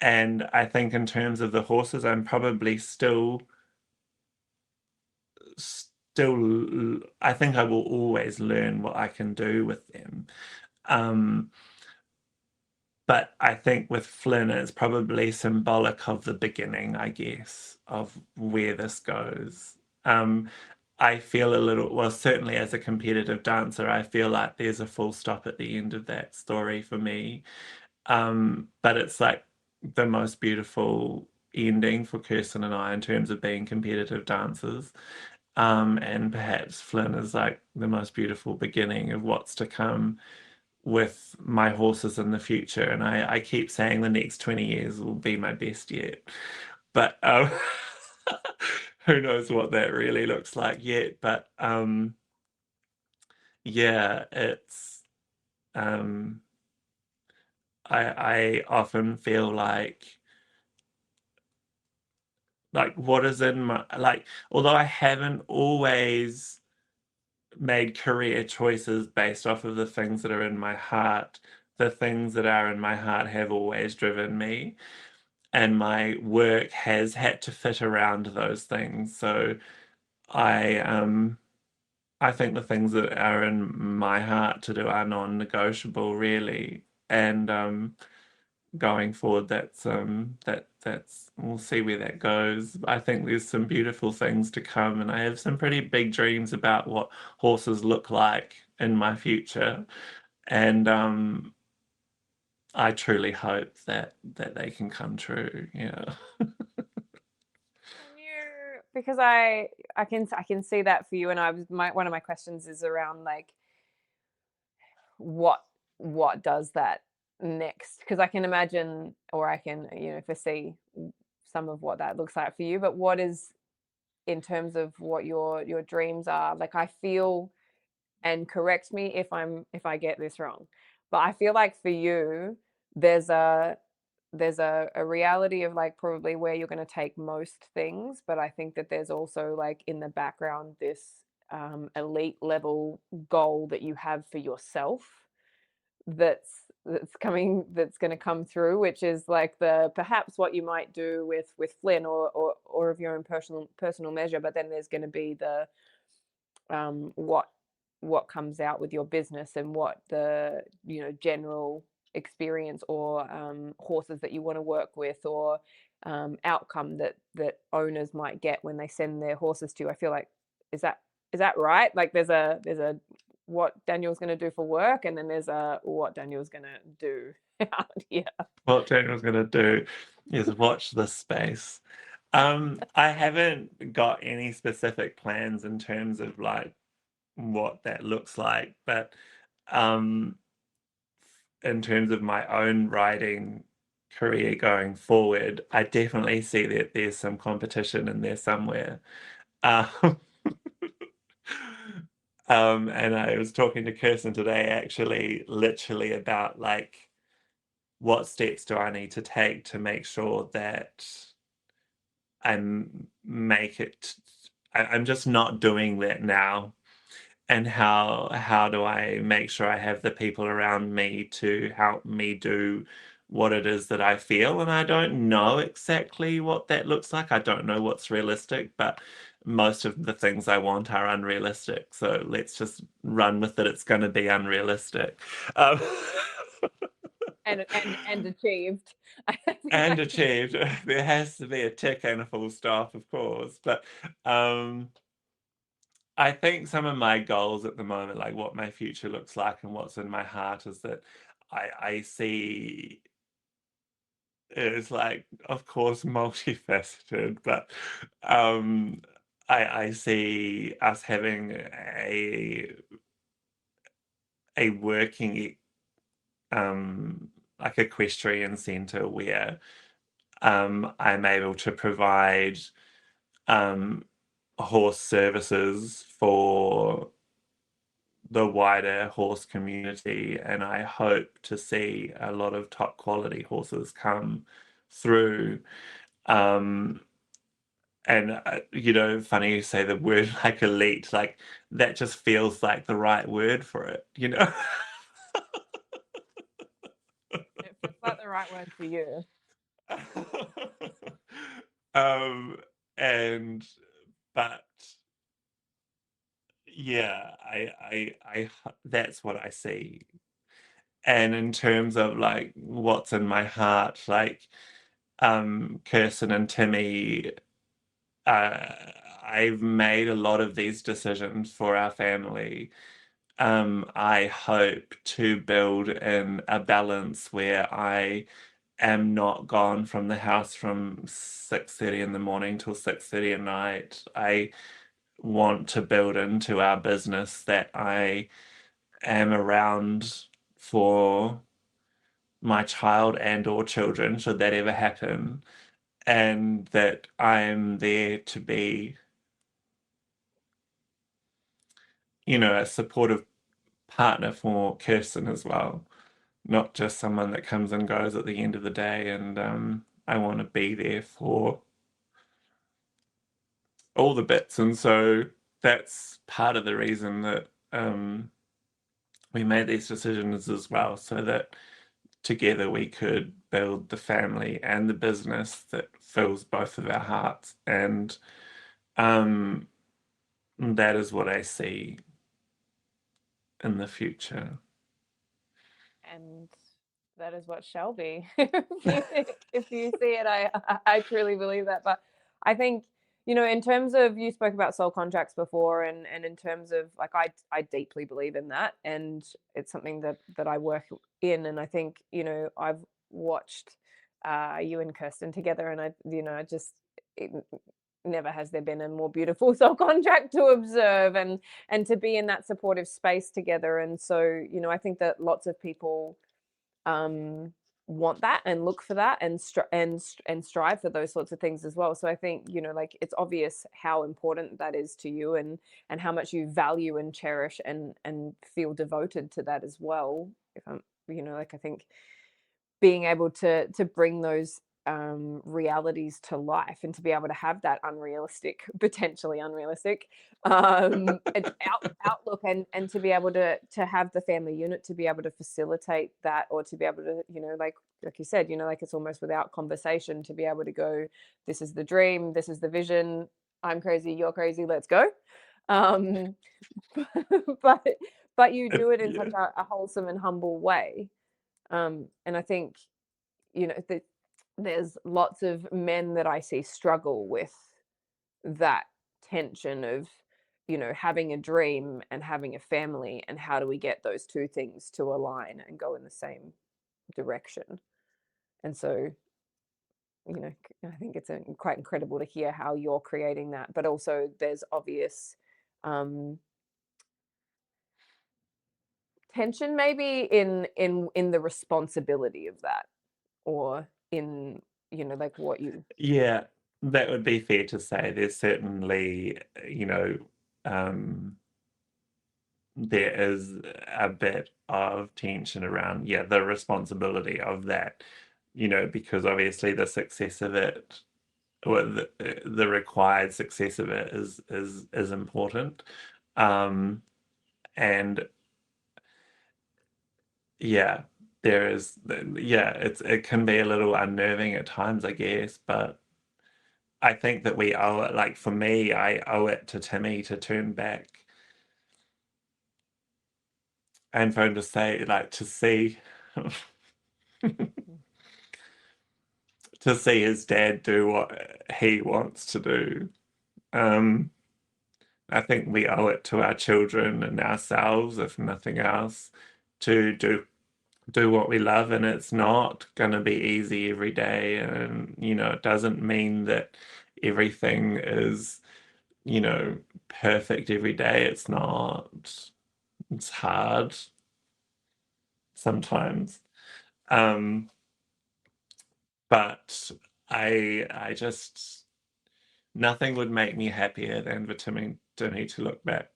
And I think in terms of the horses, I'm probably still I think I will always learn what I can do with them. Um, But I think with Flynn, it's probably symbolic of the beginning, I guess, of where this goes. Um, I feel a little, well, certainly as a competitive dancer, I feel like there's a full stop at the end of that story for me. But it's like the most beautiful ending for Kirsten and I in terms of being competitive dancers. And perhaps Flynn is like the most beautiful beginning of what's to come with my horses in the future. And I keep saying the next 20 years will be my best yet. But who knows what that really looks like yet. But yeah, it's um, I often feel like what is in my like although I haven't always made career choices based off of the things that are in my heart, the things that are in my heart have always driven me. and my work has had to fit around those things. So I I think the things that are in my heart to do are non-negotiable, really. And going forward, that's we'll see where that goes. I think there's some beautiful things to come, and I have some pretty big dreams about what horses look like in my future. And I truly hope that they can come true. Yeah. Can you, because I can see that for you, and I was my one of my questions is around like what what does that next? Because I can imagine, or I can, you know, foresee some of what that looks like for you. But what is, in terms of what your dreams are? Like I feel, and correct me if I get this wrong, but I feel like for you, there's a a reality of like probably where you're going to take most things, but I think that there's also like in the background this elite level goal that you have for yourself that's going to come through, which is like the perhaps what you might do with Flynn, or of your own personal measure, but then there's going to be the what comes out with your business, and what the, you know, general experience, or horses that you want to work with, or outcome that owners might get when they send their horses to you. I feel like, is that right? Like there's a what Daniel's going to do for work, and then there's a what Daniel's going to do out here. What Daniel's gonna do is watch this space. I haven't got any specific plans in terms of like what that looks like, but um, in terms of my own writing career going forward, I definitely see that there's some competition in there somewhere. Um, and I was talking to Kirsten today, actually, literally about like what steps do I need to take to make sure that I make it. I'm just not doing that now. And how do I make sure I have the people around me to help me do what it is that I feel? And I don't know exactly what that looks like. I don't know what's realistic, but most of the things I want are unrealistic. So let's just run with it. It's going to be unrealistic. Um, And achieved. and achieved. There has to be a tick and a full stop, of course. But um, I think some of my goals at the moment, like what my future looks like and what's in my heart, is that I see is like, of course, multifaceted, but um, I see us having a working like equestrian center where I'm able to provide um, horse services for the wider horse community, and I hope to see a lot of top quality horses come through. Um, and you know, funny you say the word like elite, like that just feels like the right word for it, you know? It feels like the right word for you. um, and but yeah, that's what I see. And in terms of like what's in my heart, like Kirsten and Timmy, uh, I've made a lot of these decisions for our family. I hope to build in a balance where I am not gone from the house from 6:30 in the morning till 6:30 at night. I want to build into our business that I am around for my child and or children, should that ever happen, and that I'm there to be, you know, a supportive partner for Kirsten as well, not just someone that comes and goes at the end of the day. And I want to be there for all the bits. And so that's part of the reason that we made these decisions as well, so that together we could build the family and the business that fills both of our hearts. And um, that is what I see in the future. And that is what shall be. If you see it, I truly believe that. But I think, in terms of, you spoke about soul contracts before, and in terms of, like, I deeply believe in that, and it's something that I work in. And I think, I've watched you and Kirsten together, and I just, it, never has there been a more beautiful soul contract to observe, and to be in that supportive space together. And so, I think that lots of people um want that and look for that, and strive for those sorts of things as well. So I think, like, it's obvious how important that is to you, and how much you value and cherish and feel devoted to that as well. If I'm, like, I think being able to bring those realities to life, and to be able to have that potentially unrealistic outlook, and to be able to have the family unit to be able to facilitate that, or to be able to, like you said, like, it's almost without conversation, to be able to go, this is the dream, this is the vision, I'm crazy, you're crazy, let's go. um but but you do it in Yeah. such a wholesome and humble way. And I think, that there's lots of men that I see struggle with that tension of, having a dream and having a family, and how do we get those two things to align and go in the same direction. And so, I think it's quite incredible to hear how you're creating that, but also there's obvious um, tension, maybe, in the responsibility of that, or in, like, what you. Yeah, that would be fair to say. There's certainly, you know, um, there is a bit of tension around, yeah, the responsibility of that, because obviously the success of it, or the required success of it is important. Um, and yeah, there is, yeah, it can be a little unnerving at times, I guess, but I think that we owe it, like for me, I owe it to Timmy to turn back and for him to say, like, to see to see his dad do what he wants to do. Um, I think we owe it to our children and ourselves, if nothing else, to do what we love, and it's not gonna be easy every day, and it doesn't mean that everything is, perfect every day. It's not. It's hard sometimes. Um, but I just nothing would make me happier than for Timmy to look back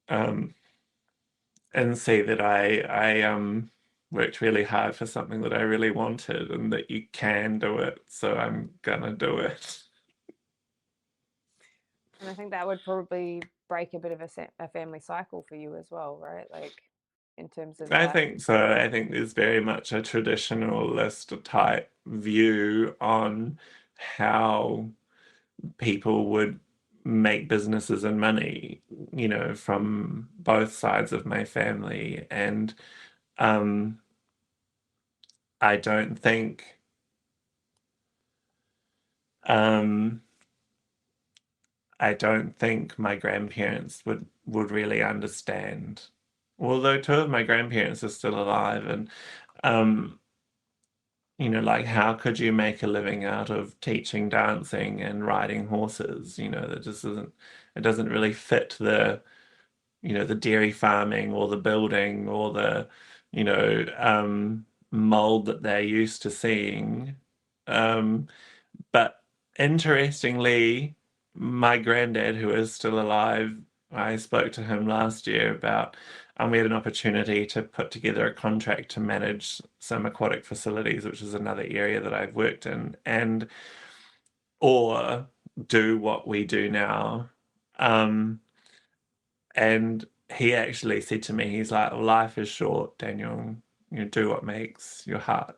um, and see that I worked really hard for something that I really wanted, and that you can do it. So I'm gonna do it. And I think that would probably break a bit of a family cycle for you as well, right? Like, in terms of I that. think so. I think there's very much a traditionalist type view on how people would make businesses and money, from both sides of my family. And um, I don't think um, I don't think my grandparents would really understand. Although two of my grandparents are still alive, and um, like, how could you make a living out of teaching dancing and riding horses? That just isn't, it doesn't really fit the dairy farming or the building or the, mold that they're used to seeing. Um, but interestingly, my granddad, who is still alive, I spoke to him last year about, we had an opportunity to put together a contract to manage some aquatic facilities, which is another area that I've worked in, and or do what we do now. Um, and he actually said to me, he's like, well, life is short, Daniel. You do what makes your heart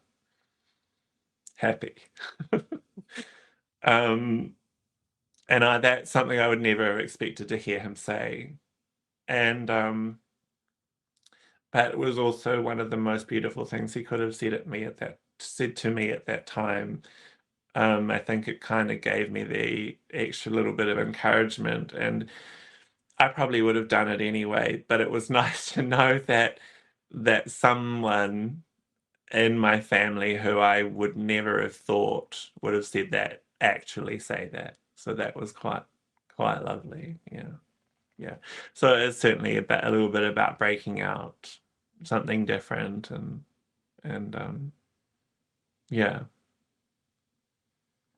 happy. um, and that's something I would never have expected to hear him say. And but it was also one of the most beautiful things he could have said to me at that time. I think it kind of gave me the extra little bit of encouragement, and I probably would have done it anyway, but it was nice to know that someone in my family who I would never have thought would have said that actually say that. So that was quite lovely. Yeah. Yeah. So it's certainly a little bit about breaking out something different and yeah.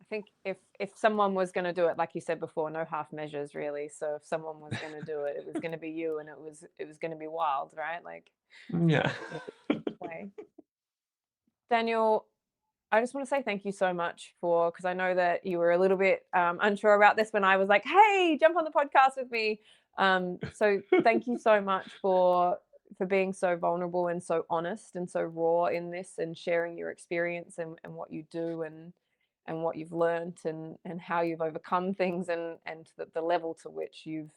I think if someone was going to do it, like you said before, no half measures really. So if someone was going to do it, it was going to be you, and it was going to be wild, right? Like, Yeah. way. Daniel, I just want to say thank you so much because I know that you were a little bit unsure about this when I was like, hey, jump on the podcast with me. So thank you so much for being so vulnerable and so honest and so raw in this, and sharing your experience and what you do, and what you've learned, and how you've overcome things, and the level to which you've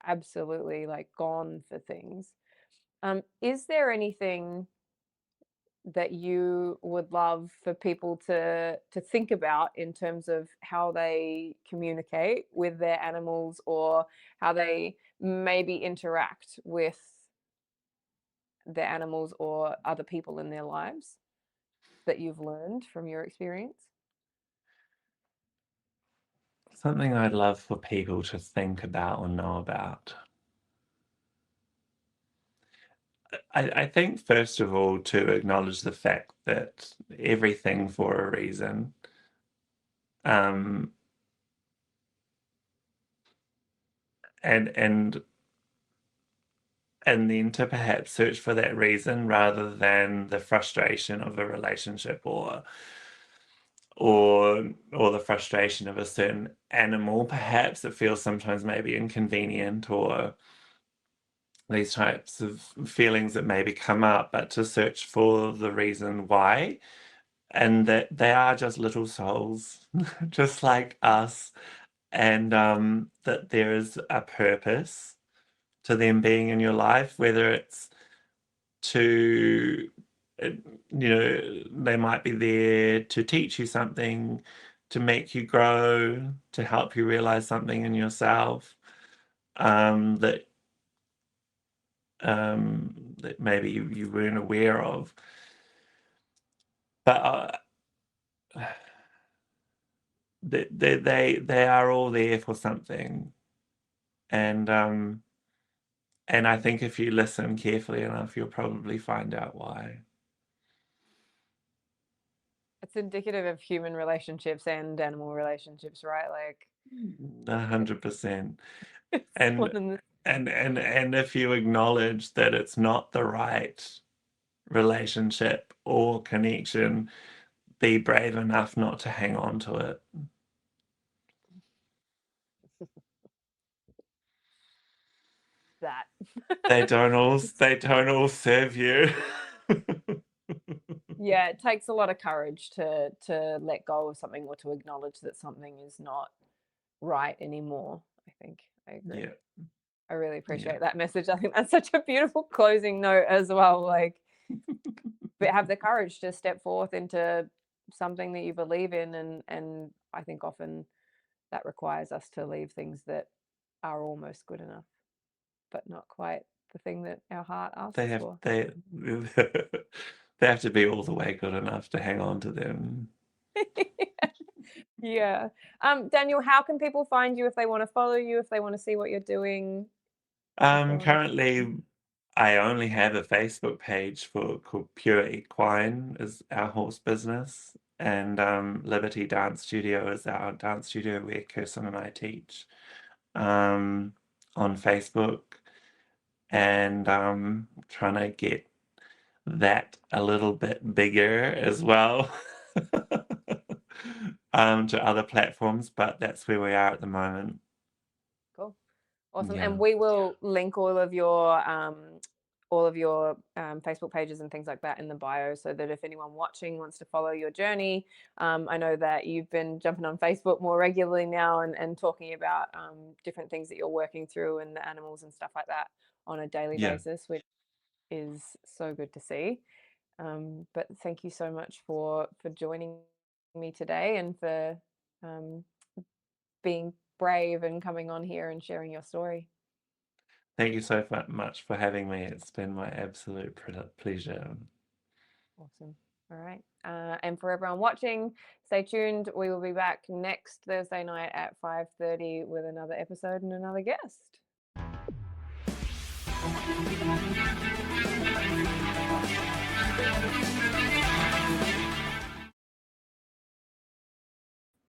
absolutely like gone for things. Is there anything that you would love for people to think about in terms of how they communicate with their animals, or how they maybe interact with their animals or other people in their lives, that you've learned from your experience? Something I'd love for people to think about or know about. I think, first of all, to acknowledge the fact that everything for a reason. Um, and and then to perhaps search for that reason rather than the frustration of a relationship or the frustration of a certain animal. Perhaps it feels sometimes maybe inconvenient, or these types of feelings that maybe come up, but to search for the reason why, and that they are just little souls, just like us, and that there is a purpose to them being in your life, whether it's to, uh, they might be there to teach you something, to make you grow, to help you realize something in yourself, that that maybe you weren't aware of. But they are all there for something, and and I think if you listen carefully enough, you'll probably find out why. It's indicative of human relationships and animal relationships, right? Like, 100%. it's one And and the and if you acknowledge that it's not the right relationship or connection, be brave enough not to hang on to it. that. They don't all serve you. Yeah, it takes a lot of courage to let go of something, or to acknowledge that something is not right anymore. I think I agree. Yeah, I really yeah. appreciate that message. I think that's such a beautiful closing note as well. Like, but have the courage to step forth into something that you believe in, and I think often that requires us to leave things that are almost good enough, but not quite the thing that our heart They asks have for. they they have to be all the way good enough to hang on to them. Yeah. Daniel, how can people find you if they want to follow you, if they want to see what you're doing, if they want to? Currently, I only have a Facebook page called Pure Equine is our horse business, and Liberty Dance Studio is our dance studio where Kirsten and I teach, um, on Facebook, and trying to get that a little bit bigger as well, to other platforms, but that's where we are at the moment. Cool. Awesome. Yeah. And we will link all of your Facebook pages and things like that in the bio, so that if anyone watching wants to follow your journey, I know that you've been jumping on Facebook more regularly now and talking about different things that you're working through and the animals and stuff like that on a daily Yeah. basis, which is so good to see. But thank you so much for joining me today and for um, being brave and coming on here and sharing your story. Thank you so much for having me. It's been my absolute pleasure. Awesome. All right. And for everyone watching, stay tuned. We will be back next Thursday night at 5:30 with another episode and another guest.